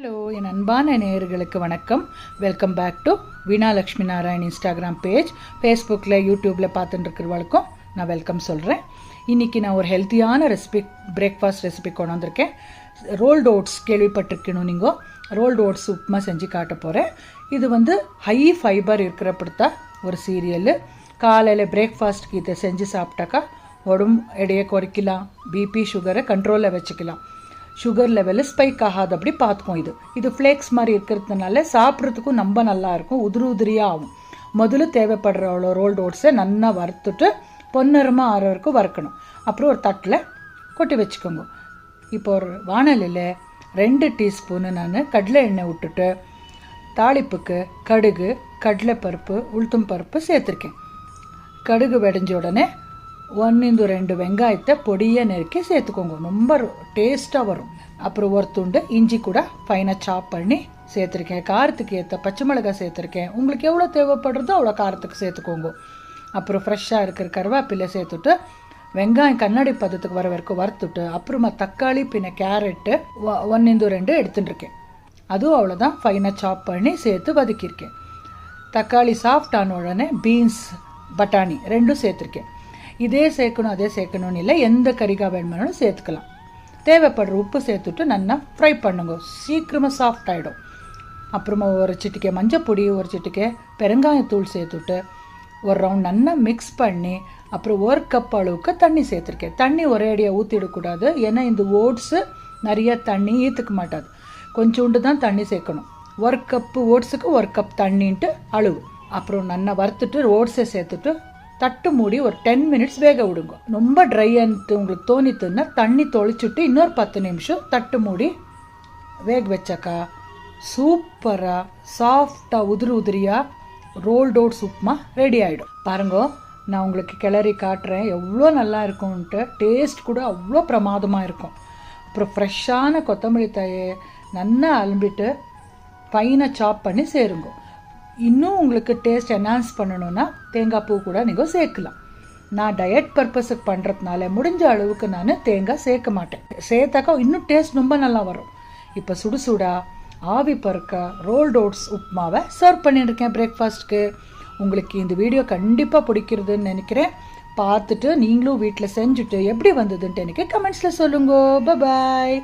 Hello, என் அன்பான நேயர்களுக்கு வணக்கம். Welcome back to Veena Lakshmi Narayan Instagram page. ஃபேஸ்புக்கில் யூடியூப்பில் பார்த்துட்டு இருக்கிறவளுக்கும் நான் வெல்கம் சொல்கிறேன். இன்றைக்கி நான் ஒரு ஹெல்த்தியான பிரேக்ஃபாஸ்ட் ரெசிபி கொண்டு வந்திருக்கேன். ரோல்டு ஓட்ஸ் கேள்விப்பட்டிருக்கணும். நீங்கள் ரோல்டு ஓட்ஸ் உப்புமா செஞ்சு காட்ட போகிறேன். இது ஹை ஃபைபர் இருக்கிறப்படுத்த ஒரு சீரியல். காலையில் பிரேக்ஃபாஸ்ட்டுக்கு இதை செஞ்சு சாப்பிட்டாக்கா உடம்பு எடையை குறைக்கலாம், பிபி சுகரை கண்ட்ரோலில் வச்சுக்கலாம், சுகர் லெவலு ஸ்பைக் ஆகாது, அப்படி பார்த்துக்கும். இது ஃப்ளேக்ஸ் மாதிரி இருக்கிறதுனால சாப்பிட்றதுக்கும் ரொம்ப நல்லாயிருக்கும், உதிரியாக ஆகும். முதல்ல தேவைப்படுற அவ்வளோ ரோல்டு ஓட்ஸை நல்லா வறுத்துட்டு பொன்னரமாக ஆற வரைக்கும் வறுக்கணும். அப்புறம் ஒரு தட்டில் கொட்டி வச்சுக்கோங்க. இப்போ ஒரு வானலியில் 2 டீஸ்பூனு நான் கடலை எண்ணெய் விட்டுட்டு தாளிப்புக்கு கடுகு, கடலைப்பருப்பு, உளுத்தம் பருப்பு சேர்த்துருக்கேன். கடுகு வெடிஞ்ச உடனே 1-2 வெங்காயத்தை பொடியை நெருக்கி சேர்த்துக்கோங்க, ரொம்ப டேஸ்ட்டாக வரும். அப்புறம் ஒரு துண்டு இஞ்சி கூட ஃபைனாக சாப் பண்ணி சேர்த்துருக்கேன். காரத்துக்கு ஏற்ற பச்சை மிளகாய் சேர்த்துருக்கேன். உங்களுக்கு எவ்வளோ தேவைப்படுறதோ அவ்வளோ காரத்துக்கு சேர்த்துக்கோங்க. அப்புறம் ஃப்ரெஷ்ஷாக இருக்கிற கருவேப்பிலை சேர்த்துட்டு வெங்காயம் கண்ணாடி பதத்துக்கு வர வரைக்கும் வறுத்துட்டு அப்புறமா தக்காளி பின்ன கேரட்டு 1-2 எடுத்துட்டு இருக்கேன். அதுவும் அவ்வளோதான் ஃபைனாக சாப் பண்ணி சேர்த்து வதக்கியிருக்கேன். தக்காளி சாஃப்ட் ஆன உடனே பீன்ஸ், பட்டாணி 2 சேர்த்துருக்கேன். இதே சேர்க்கணும் அதே சேர்க்கணும்னு இல்லை, எந்த கறிக்காய் வேணுமானாலும் சேர்த்துக்கலாம். தேவைப்படுற உப்பு சேர்த்துட்டு நல்லா ஃப்ரை பண்ணுங்க, சீக்கிரமாக சாஃப்ட் ஆகிடும். அப்புறமா ஒரு சிட்டிக்கை மஞ்சப்பொடி, ஒரு சிட்டிக்கை பெருங்காயத்தூள் சேர்த்துட்டு ஒரு ரவுண்ட் நல்லா மிக்ஸ் பண்ணி அப்புறம் 1 கப் அளவுக்கு தண்ணி சேர்த்துருக்கேன். தண்ணி ஒரே அடியாக ஊற்றிடக்கூடாது, ஏன்னா இந்த ஓட்ஸு நிறைய தண்ணி ஈத்துக்க மாட்டாது. கொஞ்சோண்டு தான் தண்ணி சேர்க்கணும். 1 கப்பு ஓட்ஸுக்கு 1 கப் தண்ணின்ட்டு அளவு. அப்புறம் நல்லா வறுத்துட்டு ஓட்ஸை சேர்த்துட்டு தட்டு மூடி ஒரு 10 மினிட்ஸ் வேக விடுங்க. ரொம்ப ட்ரைன்ட்டு உங்களுக்கு தோணித்துன்னா தண்ணி தொளிச்சுட்டு இன்னொரு 10 நிமிஷம் தட்டு மூடி வேக வச்சாக்கா சூப்பராக சாஃப்டாக உதிரியாக ரோல்டு ஓட்ஸ் உப்புமா ரெடி ஆகிடும். பாருங்க, நான் உங்களுக்கு கிளறி காட்டுறேன் எவ்வளோ நல்லா இருக்கும்ன்ட்டு. டேஸ்ட் கூட அவ்வளோ பிரமாதமாக இருக்கும். அப்புறம் ஃப்ரெஷ்ஷான கொத்தமல்லி தழையை நல்லா அலம்பிட்டு ஃபைனாக சாப் பண்ணி சேருங்க. இன்னும் உங்களுக்கு டேஸ்ட் என்ஹான்ஸ் பண்ணணுன்னா தேங்காய் பூ கூட நீங்கள் சேர்க்கலாம். நான் டயட் பர்பஸுக்கு பண்ணுறதுனால முடிஞ்ச அளவுக்கு நான் தேங்காய் சேர்க்க மாட்டேன். சேர்த்தாக்கா இன்னும் டேஸ்ட் ரொம்ப நல்லா வரும். இப்போ சுடுசுடா ஆவி பறக்க ரோல்டு ஓட்ஸ் உப்புமாவை சர்வ் பண்ணியிருக்கேன் பிரேக்ஃபாஸ்ட்டுக்கு. உங்களுக்கு இந்த வீடியோ கண்டிப்பாக பிடிக்கிறதுன்னு நினைக்கிறேன். பார்த்துட்டு நீங்களும் வீட்டில் செஞ்சுட்டு எப்படி வந்ததுன்ட்டு எனக்கு கமெண்ட்ஸில் சொல்லுங்க. பாய்.